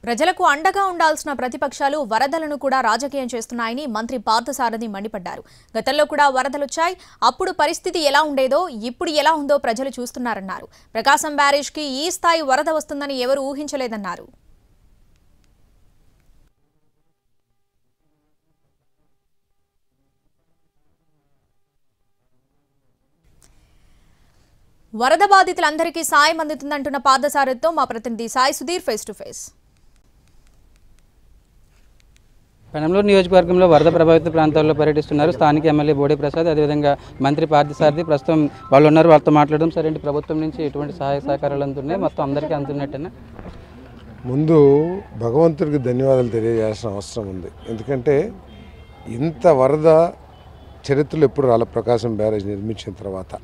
ప్రజలకు అండగా ఉండాల్సిన ప్రతిపక్షాలు వరదలను కూడా రాజకీయం చేస్తున్నాయని మంత్రి పార్థసారథి మండిపడ్డారు. గతంలో కూడా వరదలొచ్చాయి. అప్పుడు పరిస్థితి ఎలా ఉండేదో ఇప్పుడు ఎలా ఉందో ప్రజలు చూస్తున్నారన్నారు. ప్రకాశం బ్యారేజ్కి ఈ స్థాయి వరద వస్తుందని ఎవరు ఊహించలేదన్నారు. వరద బాధితులందరికీ సాయం అందుతుందంటున్న పార్థసారథితో మా ప్రతినిధి Sai Sudheer face to face. Penamaluru నియోజకవర్గంలో వరద ప్రభావిత ప్రాంతాల్లో పర్యటిస్తున్నారు స్థానిక ఎమ్మెల్యే బోడే ప్రసాద్, అదేవిధంగా మంత్రి పార్థసారథి. ప్రస్తుతం వాళ్ళు ఉన్నారు, వాళ్ళతో మాట్లాడడం. సరే, ప్రభుత్వం నుంచి ఎటువంటి సహాయ సహకారాలు అందుతున్నాయి, మొత్తం అందరికీ అందుతున్నట్టేనా? ముందు భగవంతుడికి ధన్యవాదాలు తెలియజేయాల్సిన అవసరం ఉంది. ఎందుకంటే ఇంత వరద చరిత్రలో ఎప్పుడు రాల. ప్రకాశం బ్యారేజ్ నిర్మించిన తర్వాత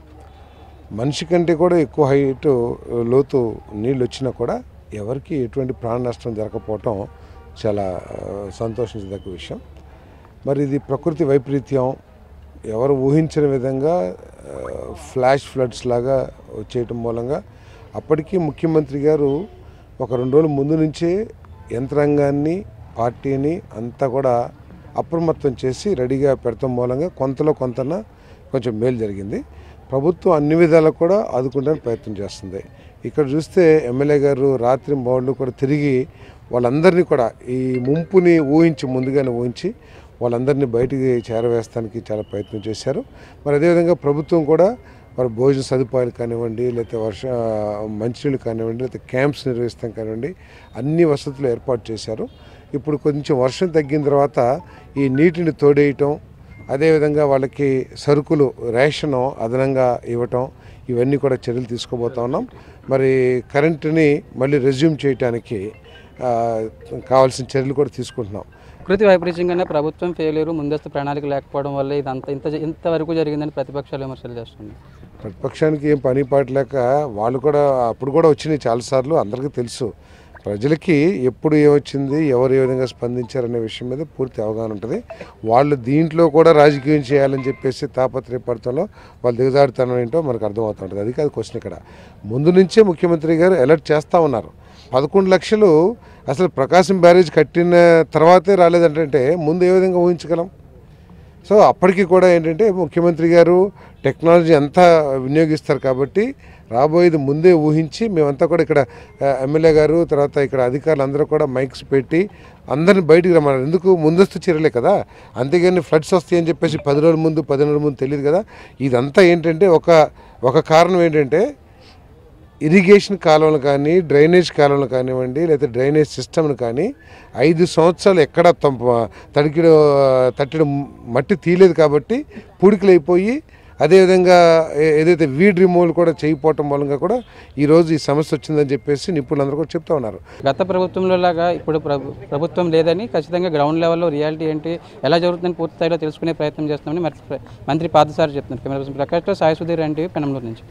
మనిషి కంటే కూడా ఎక్కువ హైట్ లోతు నీళ్ళు వచ్చినా కూడా ఎవరికి ఎటువంటి ప్రాణ నష్టం జరగకపోవటం చాలా సంతోషించదగ్గ విషయం. మరి ఇది ప్రకృతి వైపరీత్యం, ఎవరు ఊహించిన విధంగా ఫ్లాష్ ఫ్లడ్స్ లాగా వచ్చేయటం మూలంగా అప్పటికీ ముఖ్యమంత్రి గారు ఒక 2 రోజుల ముందు నుంచే యంత్రాంగాన్ని పార్టీని అంతా కూడా అప్రమత్తం చేసి రెడీగా పెడతాం మూలంగా కొంతలో కొంతన కొంచెం మేలు జరిగింది. ప్రభుత్వం అన్ని విధాలకు కూడా ఆదుకోవడానికి ప్రయత్నం చేస్తుంది. ఇక్కడ చూస్తే ఎమ్మెల్యే గారు రాత్రి బౌళ్ళు కూడా తిరిగి వాళ్ళందరినీ కూడా ఈ ముంపుని ముందుగానే ఊహించి వాళ్ళందరినీ బయటికి చేరవేస్తానికి చాలా ప్రయత్నం చేశారు. మరి అదేవిధంగా ప్రభుత్వం కూడా మరి భోజన సదుపాయాలు కానివ్వండి, లేకపోతే మంచినీళ్ళు కానివ్వండి, లేకపోతే క్యాంప్స్ నిర్వహిస్తాం కానివ్వండి, అన్ని వసతులు ఏర్పాటు చేశారు. ఇప్పుడు కొంచెం వర్షం తగ్గిన తర్వాత ఈ నీటిని తోడేయటం, అదేవిధంగా వాళ్ళకి సరుకులు రేషను అదనంగా ఇవ్వటం, ఇవన్నీ కూడా చర్యలు తీసుకోబోతా ఉన్నాం. మరి కరెంటుని మళ్ళీ రెజ్యూమ్ చేయడానికి కావాల్సిన చర్యలు కూడా తీసుకుంటున్నాం. ప్రకృతి వైపరీత్యంగానే ప్రభుత్వం ఫెయిల్యూరు, ముందస్తు ప్రణాళిక లేకపోవడం వల్ల ఇదంతా ఇంతవరకు జరిగిందని ప్రతిపక్షాలు విమర్శలు చేస్తున్నాయి. ప్రతిపక్షానికి ఏం పని పాటలేక వాళ్ళు కూడా అప్పుడు కూడా వచ్చినాయి చాలాసార్లు. అందరికీ తెలుసు, ప్రజలకి ఎప్పుడు ఏమొచ్చింది, ఎవరు ఏ విధంగా స్పందించారనే విషయం మీద పూర్తి అవగాహన ఉంటుంది. వాళ్ళు దీంట్లో కూడా రాజకీయం చేయాలని చెప్పేసి తాపత్రయపడటంలో వాళ్ళు దిగజారుతనం ఏంటో మనకు అర్థమవుతుంటుంది. అది కాదు క్వశ్చన్. ఇక్కడ ముందు నుంచే ముఖ్యమంత్రి గారు అలర్ట్ చేస్తూ ఉన్నారు. 11 లక్షలు అసలు ప్రకాశం బ్యారేజ్ కట్టిన తర్వాతే రాలేదంటే ముందు ఏ విధంగా ఊహించగలం? సో అప్పటికి కూడా ఏంటంటే ముఖ్యమంత్రి గారు టెక్నాలజీ అంతా వినియోగిస్తారు కాబట్టి రాబోయేది ముందే ఊహించి మేమంతా కూడా ఇక్కడ ఎమ్మెల్యే గారు తర్వాత ఇక్కడ అధికారులు అందరూ కూడా మైక్స్ పెట్టి అందరిని బయటికి రమ్మన్నారు. ఎందుకు? ముందస్తు చర్యలే కదా. అంతేగాని ఫ్లడ్స్ వస్తాయని చెప్పేసి 10 రోజుల ముందు 15 రోజుల ముందు తెలియదు కదా. ఇదంతా ఏంటంటే ఒక కారణం ఏంటంటే ఇరిగేషన్ కాలువలు కానీ, డ్రైనేజ్ కాలువలు కానివ్వండి, లేదా డ్రైనేజ్ సిస్టమ్ను కానీ 5 సంవత్సరాలు ఎక్కడ తట్టిన మట్టి తీయలేదు కాబట్టి పూడికలు అయిపోయి, అదేవిధంగా ఏదైతే వీడ్ రిమూవల్ కూడా చేయకపోవటం మూలంగా కూడా ఈరోజు ఈ సమస్య వచ్చిందని చెప్పేసి నిపుణులందరూ కూడా చెప్తా ఉన్నారు. గత ప్రభుత్వంలో లాగా ఇప్పుడు ప్రభుత్వం లేదని, ఖచ్చితంగా గ్రౌండ్ లెవెల్లో రియాలిటీ ఏంటి, ఎలా జరుగుతుందని పూర్తి స్థాయిలో తెలుసుకునే ప్రయత్నం చేస్తామని మంత్రి పార్థసారథి చెప్తున్నారు. కెమెరా పర్సన్ ప్రకాష్తో సాయి సుధీర్, ఎన్టీవీ, పెనంలూరు నుంచి.